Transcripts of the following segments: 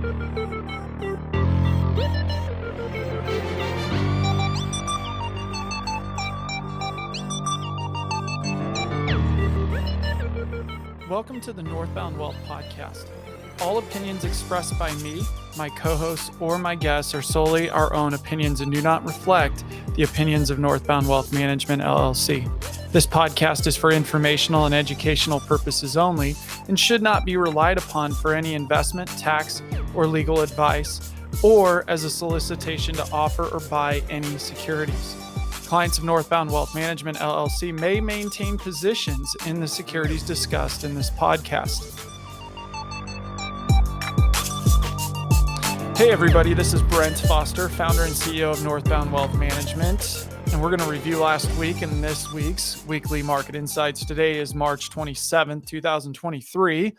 Welcome to the Northbound Wealth Podcast. All opinions expressed by me, my co-hosts, or my guests are solely our own opinions and do not reflect the opinions of Northbound Wealth Management LLC. This podcast is for informational and educational purposes only and should not be relied upon for any investment, tax, or legal advice, or as a solicitation to offer or buy any securities. Clients of Northbound Wealth Management LLC may maintain positions in the securities discussed in this podcast. Hey everybody, this is Brent Foster, founder and CEO of Northbound Wealth Management, and we're going to review last week and this week's weekly market insights. Today is March 27th, 2023.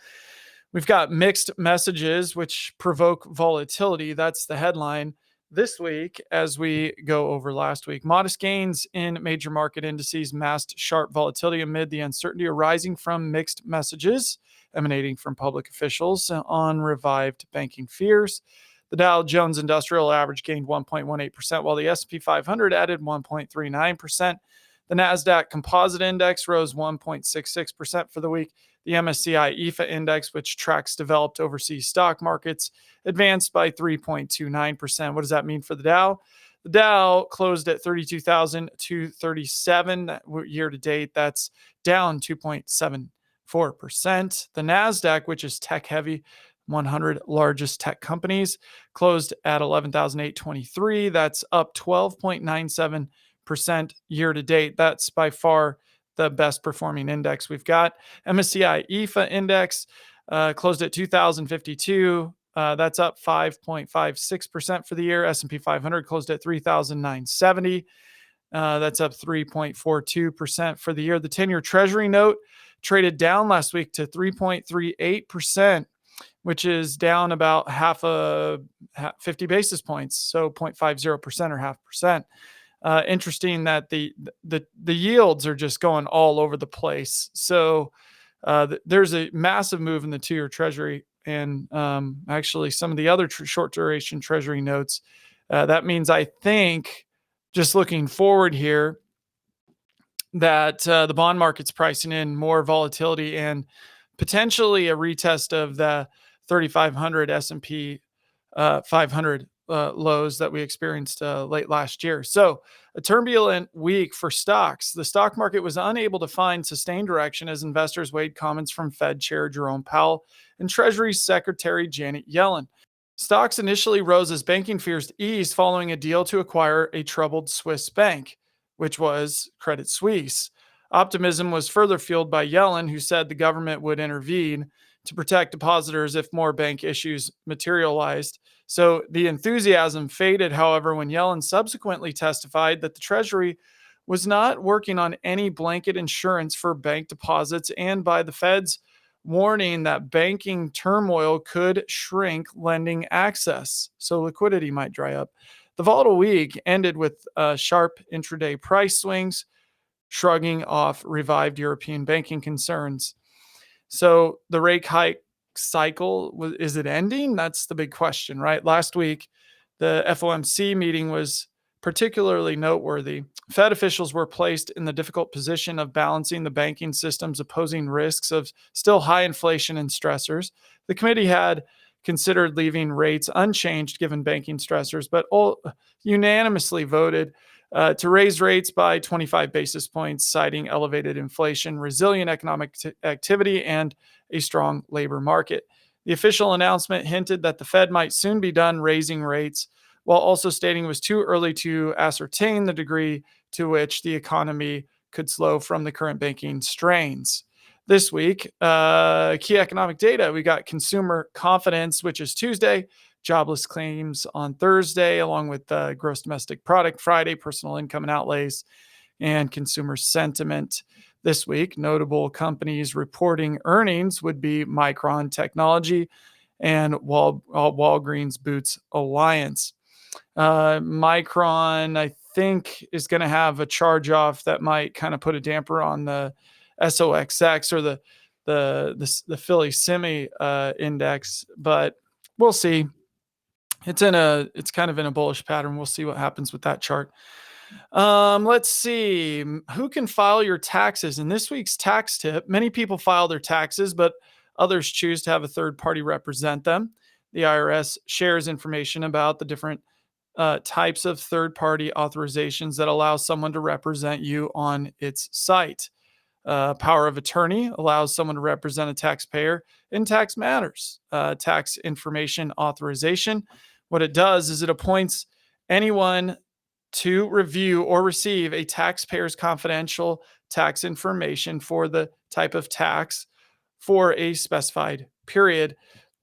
We've got mixed messages which provoke volatility. That's the headline this week as we go over last week. Modest gains in major market indices masked sharp volatility amid the uncertainty arising from mixed messages emanating from public officials on revived banking fears. The Dow Jones Industrial Average gained 1.18%, while the S&P 500 added 1.39%. The NASDAQ Composite Index rose 1.66% for the week. The MSCI EFA Index, which tracks developed overseas stock markets, advanced by 3.29%. What does that mean for the Dow? The Dow closed at 32,237 year to date. That's down 2.74%. The NASDAQ, which is tech heavy, 100 largest tech companies, closed at 11,823. That's up 12.97% year to date. That's by far the best performing index we've got. MSCI EFA Index closed at 2,052. That's up 5.56% for the year. S&P 500 closed at 3,970. That's up 3.42% for the year. The 10-year Treasury note traded down last week to 3.38%, which is down about 50 basis points, so 0.50% or 0.5%. Interesting that the yields are just going all over the place. So there's a massive move in the 2-year Treasury and actually some of the other short duration Treasury notes. That means I think, just looking forward here, that the bond market's pricing in more volatility and potentially a retest of the 3,500 S&P 500 lows that we experienced late last year. So a turbulent week for stocks. The stock market was unable to find sustained direction as investors weighed comments from Fed Chair Jerome Powell and Treasury Secretary Janet Yellen. Stocks initially rose as banking fears eased following a deal to acquire a troubled Swiss bank, which was Credit Suisse. Optimism was further fueled by Yellen, who said the government would intervene to protect depositors if more bank issues materialized. So the enthusiasm faded, however, when Yellen subsequently testified that the Treasury was not working on any blanket insurance for bank deposits, and by the Fed's warning that banking turmoil could shrink lending access, so liquidity might dry up. The volatile week ended with sharp intraday price swings, shrugging off revived European banking concerns. So the rate hike cycle, is it ending? That's the big question, right? Last week, the FOMC meeting was particularly noteworthy. Fed officials were placed in the difficult position of balancing the banking system's opposing risks of still high inflation and stressors. The committee had considered leaving rates unchanged given banking stressors, but all unanimously voted to raise rates by 25 basis points, citing elevated inflation, resilient economic activity, and a strong labor market. The official announcement hinted that the Fed might soon be done raising rates, while also stating it was too early to ascertain the degree to which the economy could slow from the current banking strains. This week, key economic data, we got consumer confidence, which is Tuesday, jobless claims on Thursday, along with gross domestic product Friday, personal income and outlays, and consumer sentiment. This week, notable companies reporting earnings would be Micron Technology and Walgreens Boots Alliance. Micron, I think, is going to have a charge off that might kind of put a damper on the SOXX or the Philly Semi index, but we'll see. It's kind of in a bullish pattern. We'll see what happens with that chart. Let's see. Who can file your taxes? In this week's tax tip, many people file their taxes, but others choose to have a third party represent them. The IRS shares information about the different types of third party authorizations that allow someone to represent you on its site. Power of attorney allows someone to represent a taxpayer in tax matters. Tax information authorization, what it does is it appoints anyone to review or receive a taxpayer's confidential tax information for the type of tax for a specified period.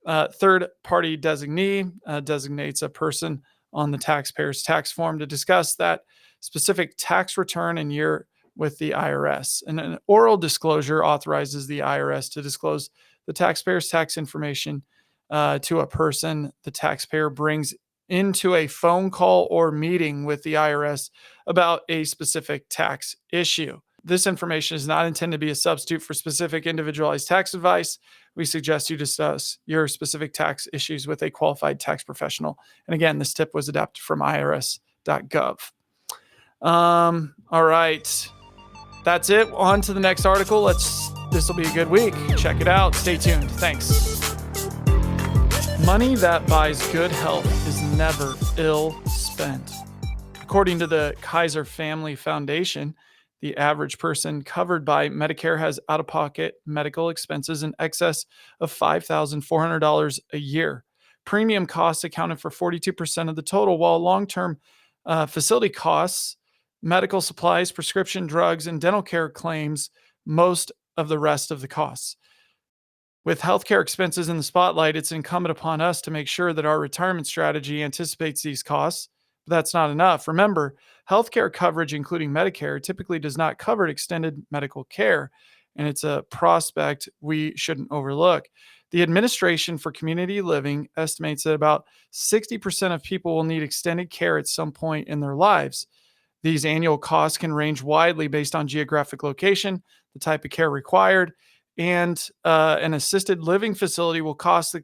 Third party designee designates a person on the taxpayer's tax form to discuss that specific tax return and year with the IRS. And an oral disclosure authorizes the IRS to disclose the taxpayer's tax information to a person the taxpayer brings into a phone call or meeting with the IRS about a specific tax issue. This information is not intended to be a substitute for specific individualized tax advice. We suggest you discuss your specific tax issues with a qualified tax professional. And again, this tip was adapted from irs.gov. All right. That's it. On to the next article. This will be a good week. Check it out. Stay tuned. Thanks. Money that buys good health is never ill spent. According to the Kaiser Family Foundation, the average person covered by Medicare has out-of-pocket medical expenses in excess of $5,400 a year. Premium costs accounted for 42% of the total, while long-term facility costs, medical supplies, prescription drugs, and dental care claims most of the rest of the costs. With healthcare expenses in the spotlight, it's incumbent upon us to make sure that our retirement strategy anticipates these costs. But that's not enough. Remember, healthcare coverage, including Medicare, typically does not cover extended medical care, and it's a prospect we shouldn't overlook. The Administration for Community Living estimates that about 60% of people will need extended care at some point in their lives. These annual costs can range widely based on geographic location, the type of care required, and an assisted living facility will cost over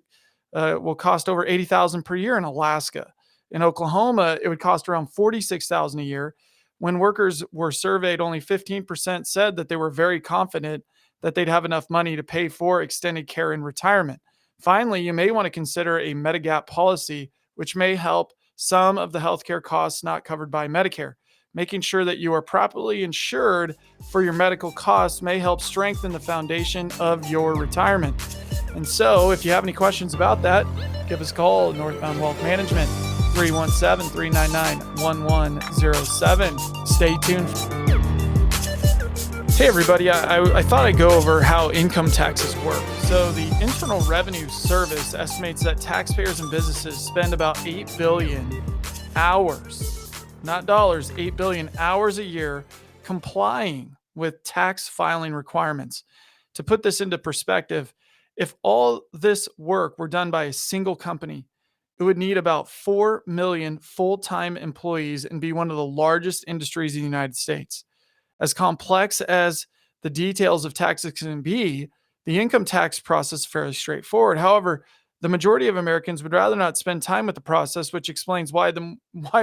$80,000 per year in Alaska. In Oklahoma, it would cost around $46,000 a year. When workers were surveyed, only 15% said that they were very confident that they'd have enough money to pay for extended care in retirement. Finally, you may want to consider a Medigap policy, which may help some of the healthcare costs not covered by Medicare. Making sure that you are properly insured for your medical costs may help strengthen the foundation of your retirement. And so, if you have any questions about that, give us a call at Northbound Wealth Management, 317-399-1107. Stay tuned. Hey everybody, I thought I'd go over how income taxes work. So the Internal Revenue Service estimates that taxpayers and businesses spend about 8 billion hours, not dollars, 8 billion hours a year complying with tax filing requirements. To put this into perspective, if all this work were done by a single company, it would need about 4 million full-time employees and be one of the largest industries in the United States. As complex as the details of taxes can be, the income tax process is fairly straightforward. However, the majority of Americans would rather not spend time with the process, which explains why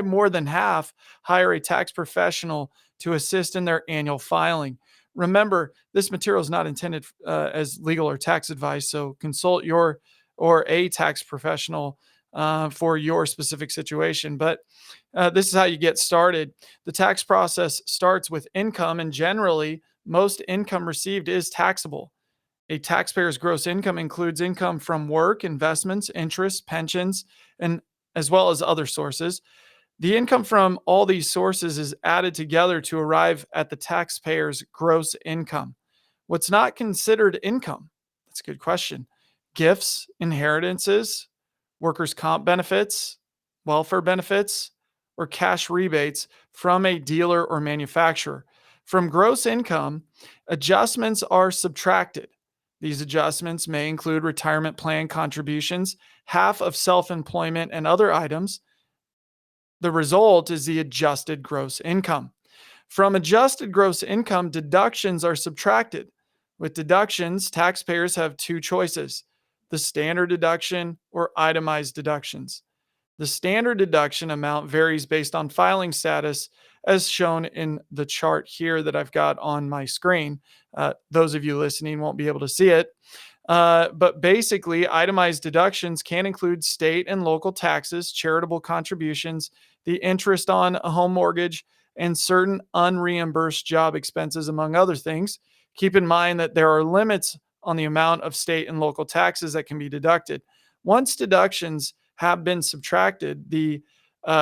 more than half hire a tax professional to assist in their annual filing. Remember, this material is not intended as legal or tax advice, so consult your or a tax professional for your specific situation. But this is how you get started. The tax process starts with income, and generally, most income received is taxable. A taxpayer's gross income includes income from work, investments, interest, pensions, and as well as other sources. The income from all these sources is added together to arrive at the taxpayer's gross income. What's not considered income? That's a good question. Gifts, inheritances, workers' comp benefits, welfare benefits, or cash rebates from a dealer or manufacturer. From gross income, adjustments are subtracted. These adjustments may include retirement plan contributions, half of self-employment, and other items. The result is the adjusted gross income. From adjusted gross income, deductions are subtracted. With deductions, taxpayers have two choices: the standard deduction, or itemized deductions. The standard deduction amount varies based on filing status, as shown in the chart here that I've got on my screen. Those of you listening won't be able to see it. But basically, itemized deductions can include state and local taxes, charitable contributions, the interest on a home mortgage, and certain unreimbursed job expenses, among other things. Keep in mind that there are limits on the amount of state and local taxes that can be deducted. Once deductions have been subtracted, the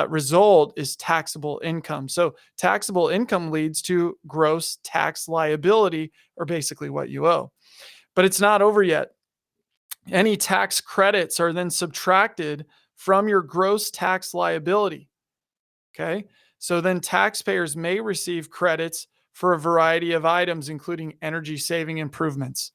result is taxable income. So, taxable income leads to gross tax liability, or basically what you owe. But it's not over yet. Any tax credits are then subtracted from your gross tax liability. Okay. So then taxpayers may receive credits for a variety of items, including energy saving improvements.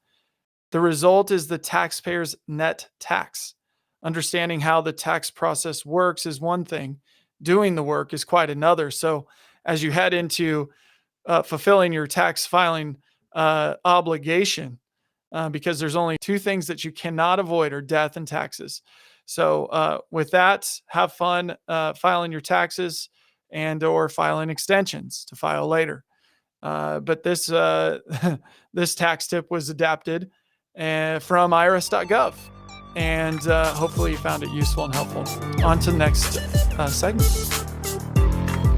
The result is the taxpayer's net tax. Understanding how the tax process works is one thing, doing the work is quite another. So as you head into fulfilling your tax filing obligation, because there's only two things that you cannot avoid are death and taxes. So with that, have fun filing your taxes and or filing extensions to file later. But this this tax tip was adapted from irs.gov, and hopefully you found it useful and helpful. On to the next segment.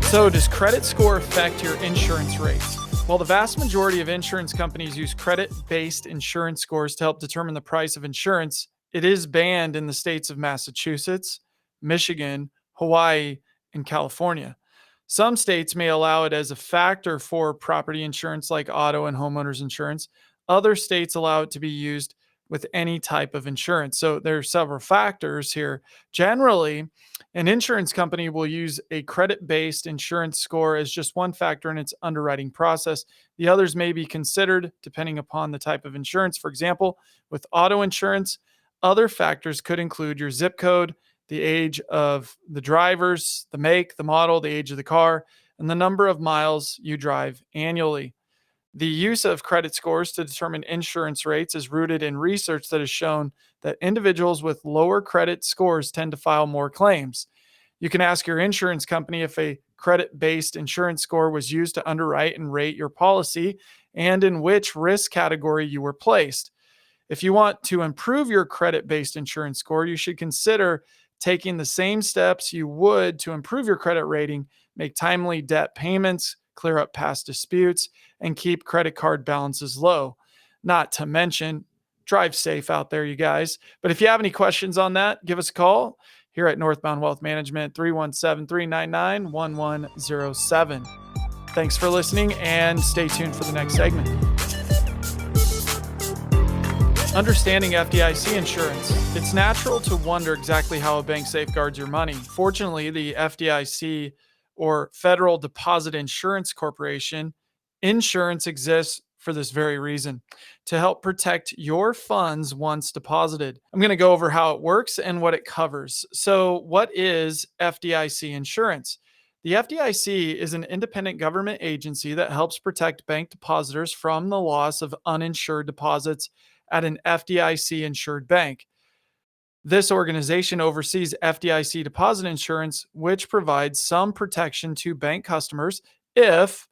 So does credit score affect your insurance rates? While the vast majority of insurance companies use credit-based insurance scores to help determine the price of insurance, it is banned in the states of Massachusetts, Michigan, Hawaii, and California. Some states may allow it as a factor for property insurance like auto and homeowners insurance. Other states allow it to be used with any type of insurance. So there are several factors here. Generally, an insurance company will use a credit-based insurance score as just one factor in its underwriting process. The others may be considered depending upon the type of insurance. For example, with auto insurance, other factors could include your zip code, the age of the drivers, the make, the model, the age of the car, and the number of miles you drive annually. The use of credit scores to determine insurance rates is rooted in research that has shown that individuals with lower credit scores tend to file more claims. You can ask your insurance company if a credit-based insurance score was used to underwrite and rate your policy and in which risk category you were placed. If you want to improve your credit-based insurance score, you should consider taking the same steps you would to improve your credit rating, make timely debt payments, clear up past disputes, and keep credit card balances low. Not to mention, drive safe out there, you guys. But if you have any questions on that, give us a call here at Northbound Wealth Management, 317-399-1107. Thanks for listening, and stay tuned for the next segment. Understanding FDIC insurance. It's natural to wonder exactly how a bank safeguards your money. Fortunately, the FDIC, or Federal Deposit Insurance Corporation, insurance exists for this very reason, to help protect your funds once deposited. I'm going to go over how it works and what it covers. So, what is FDIC insurance? The FDIC is an independent government agency that helps protect bank depositors from the loss of uninsured deposits at an FDIC insured bank. This organization oversees FDIC deposit insurance, which provides some protection to bank customers if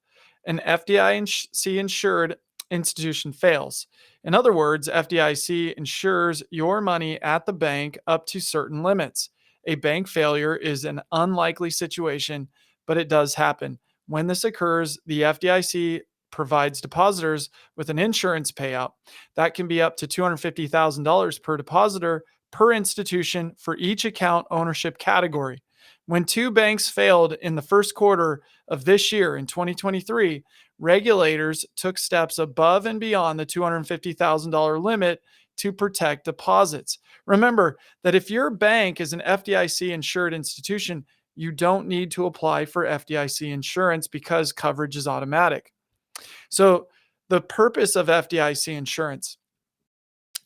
an FDIC insured institution fails. In other words, FDIC insures your money at the bank up to certain limits. A bank failure is an unlikely situation, but it does happen. When this occurs, the FDIC provides depositors with an insurance payout that can be up to $250,000 per depositor per institution for each account ownership category. When two banks failed in the first quarter of this year in 2023, regulators took steps above and beyond the $250,000 limit to protect deposits. Remember that if your bank is an FDIC insured institution, you don't need to apply for FDIC insurance because coverage is automatic. So, the purpose of FDIC insurance.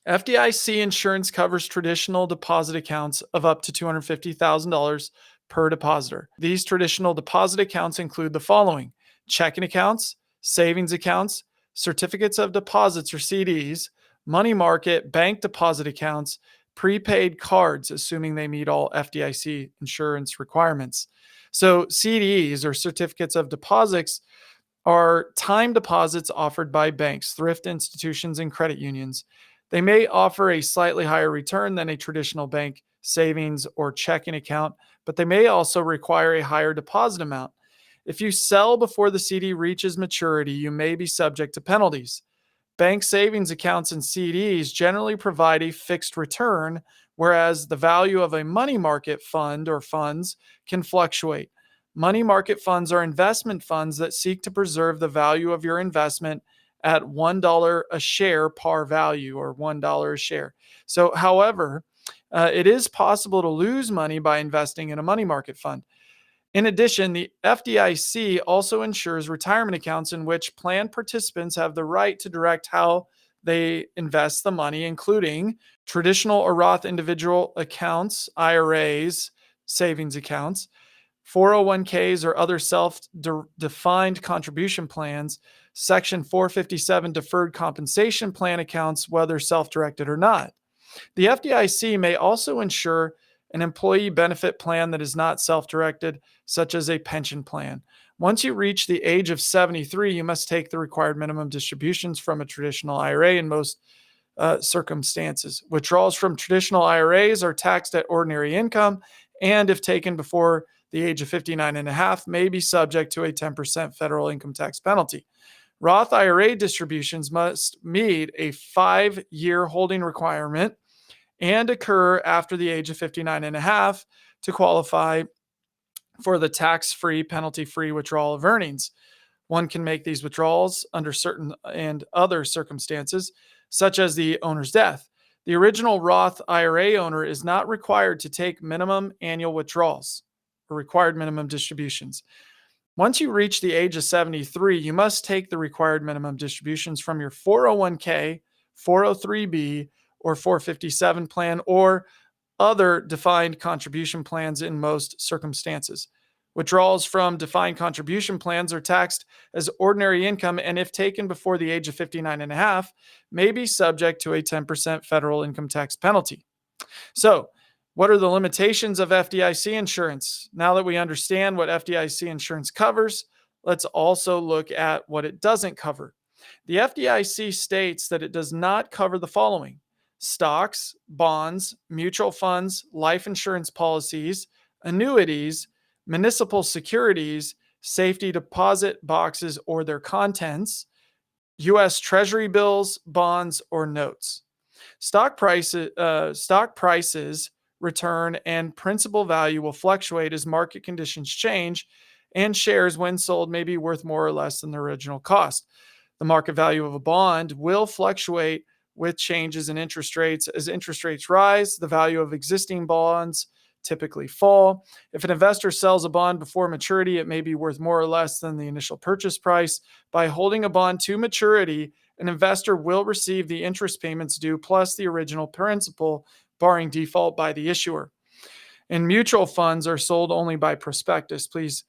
FDIC insurance covers traditional deposit accounts of up to $250,000 per depositor. These traditional deposit accounts include the following: checking accounts, savings accounts, certificates of deposits or CDs, money market, bank deposit accounts, prepaid cards, assuming they meet all FDIC insurance requirements. So CDs, or certificates of deposits, are time deposits offered by banks, thrift institutions, and credit unions. They may offer a slightly higher return than a traditional bank savings or checking account, but they may also require a higher deposit amount. If you sell before the CD reaches maturity, you may be subject to penalties. Bank savings accounts and CDs generally provide a fixed return, whereas the value of a money market fund or funds can fluctuate. Money market funds are investment funds that seek to preserve the value of your investment at $1 a share par value, or $1 a share. So, however, it is possible to lose money by investing in a money market fund. In addition, the FDIC also insures retirement accounts in which plan participants have the right to direct how they invest the money, including traditional or Roth individual accounts, IRAs, savings accounts, 401ks, or other self-defined contribution plans, Section 457 deferred compensation plan accounts, whether self-directed or not. The FDIC may also insure an employee benefit plan that is not self-directed, such as a pension plan. Once you reach the age of 73, you must take the required minimum distributions from a traditional IRA in most circumstances. Withdrawals from traditional IRAs are taxed at ordinary income, and if taken before the age of 59 and a half, may be subject to a 10% federal income tax penalty. Roth IRA distributions must meet a 5-year holding requirement and occur after the age of 59 and a half to qualify for the tax-free, penalty-free withdrawal of earnings. One can make these withdrawals under certain and other circumstances, such as the owner's death. The original Roth IRA owner is not required to take minimum annual withdrawals or required minimum distributions. Once you reach the age of 73, you must take the required minimum distributions from your 401k, 403b, or 457 plan, or other defined contribution plans in most circumstances. Withdrawals from defined contribution plans are taxed as ordinary income, and if taken before the age of 59 and a half, may be subject to a 10% federal income tax penalty. So, what are the limitations of FDIC insurance? Now that we understand what FDIC insurance covers, let's also look at what it doesn't cover. The FDIC states that it does not cover the following: stocks, bonds, mutual funds, life insurance policies, annuities, municipal securities, safety deposit boxes or their contents, U.S. Treasury bills, bonds, or notes. Stock prices, return, and principal value will fluctuate as market conditions change, and shares, when sold, may be worth more or less than the original cost. The market value of a bond will fluctuate with changes in interest rates. As interest rates rise, the value of existing bonds typically fall. If an investor sells a bond before maturity, it may be worth more or less than the initial purchase price. By holding a bond to maturity, an investor will receive the interest payments due plus the original principal, barring default by the issuer. And mutual funds are sold only by prospectus. Please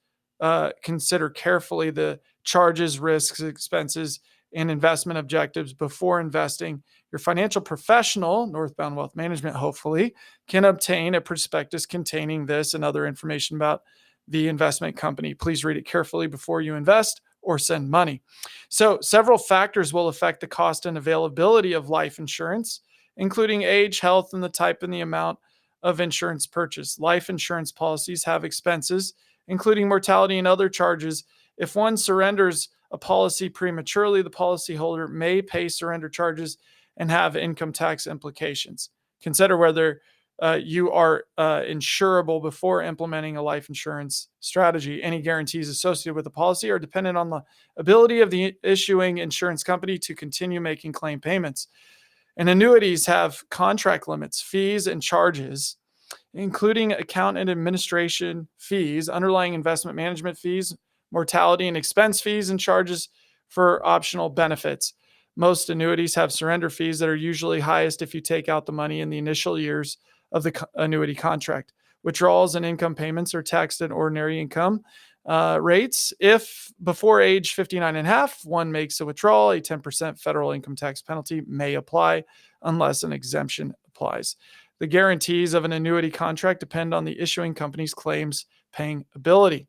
consider carefully the charges, risks, expenses, and investment objectives before investing. Your financial professional, Northbound Wealth Management, hopefully, can obtain a prospectus containing this and other information about the investment company. Please read it carefully before you invest or send money. So, several factors will affect the cost and availability of life insurance, including age, health, and the type and the amount of insurance purchased. Life insurance policies have expenses, including mortality and other charges. If one surrenders a policy prematurely, the policyholder may pay surrender charges and have income tax implications. Consider whether you are insurable before implementing a life insurance strategy. Any guarantees associated with the policy are dependent on the ability of the issuing insurance company to continue making claim payments. And annuities have contract limits, fees, and charges, including account and administration fees, underlying investment management fees, mortality and expense fees, and charges for optional benefits. Most annuities have surrender fees that are usually highest if you take out the money in the initial years of the annuity contract. Withdrawals and income payments are taxed at ordinary income. rates. If before age 59 and a half, one makes a withdrawal, a 10% federal income tax penalty may apply unless an exemption applies. The guarantees of an annuity contract depend on the issuing company's claims paying ability.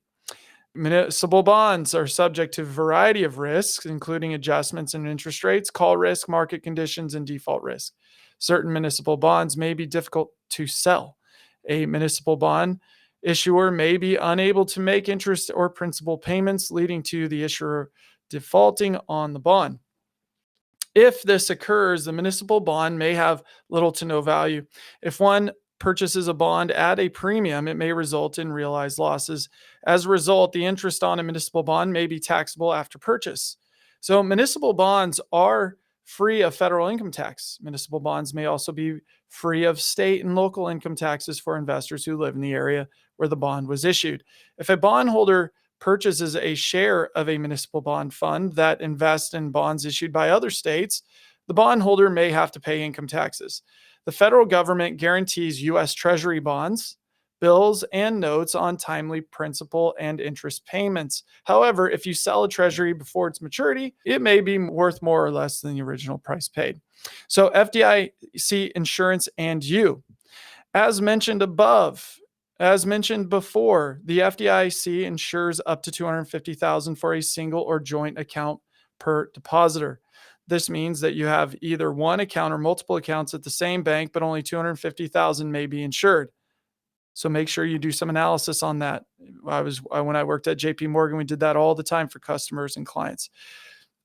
Municipal bonds are subject to a variety of risks, including adjustments in interest rates, call risk, market conditions, and default risk. Certain municipal bonds may be difficult to sell. A municipal bond issuer may be unable to make interest or principal payments, leading to the issuer defaulting on the bond. If this occurs, the municipal bond may have little to no value. If one purchases a bond at a premium, it may result in realized losses. As a result, the interest on a municipal bond may be taxable after purchase. So municipal bonds are free of federal income tax. Municipal bonds may also be free of state and local income taxes for investors who live in the area where the bond was issued. If a bondholder purchases a share of a municipal bond fund that invests in bonds issued by other states, the bondholder may have to pay income taxes. The federal government guarantees U.S. Treasury bonds, bills, and notes on timely principal and interest payments. However, if you sell a treasury before its maturity, it may be worth more or less than the original price paid. So FDIC Insurance and you. As mentioned above, as mentioned before, the FDIC insures up to $250,000 for a single or joint account per depositor. This means that you have either one account or multiple accounts at the same bank, but only $250,000 may be insured. So make sure you do some analysis on that. When I worked at JP Morgan, we did that all the time for customers and clients.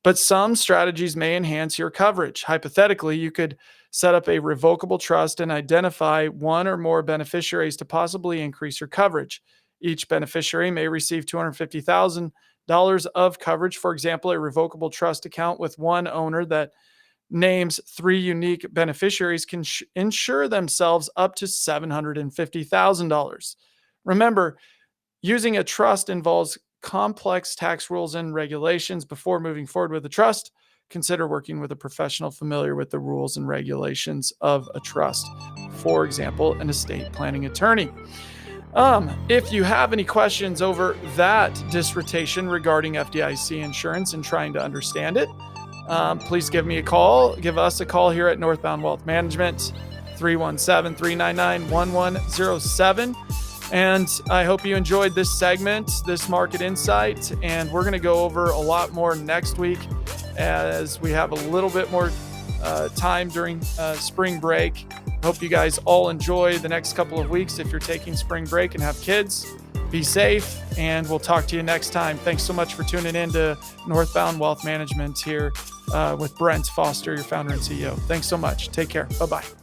But some strategies may enhance your coverage. Hypothetically, you could set up a revocable trust and identify one or more beneficiaries to possibly increase your coverage. Each beneficiary may receive $250,000 of coverage. For example, a revocable trust account with one owner that names 3 unique beneficiaries can insure themselves up to $750,000. Remember, using a trust involves complex tax rules and regulations. Before moving forward with a trust, consider working with a professional familiar with the rules and regulations of a trust. For example, an estate planning attorney. If you have any questions over that dissertation regarding FDIC insurance and trying to understand it, please give me a call. Give us a call here at Northbound Wealth Management, 317-399-1107. And I hope you enjoyed this segment, this market insight. And we're going to go over a lot more next week as we have a little bit more time during spring break. Hope you guys all enjoy the next couple of weeks. If you're taking spring break and have kids, be safe, and we'll talk to you next time. Thanks so much for tuning in to Northbound Wealth Management here with Brent Foster, your founder and CEO. Thanks so much. Take care. Bye-bye.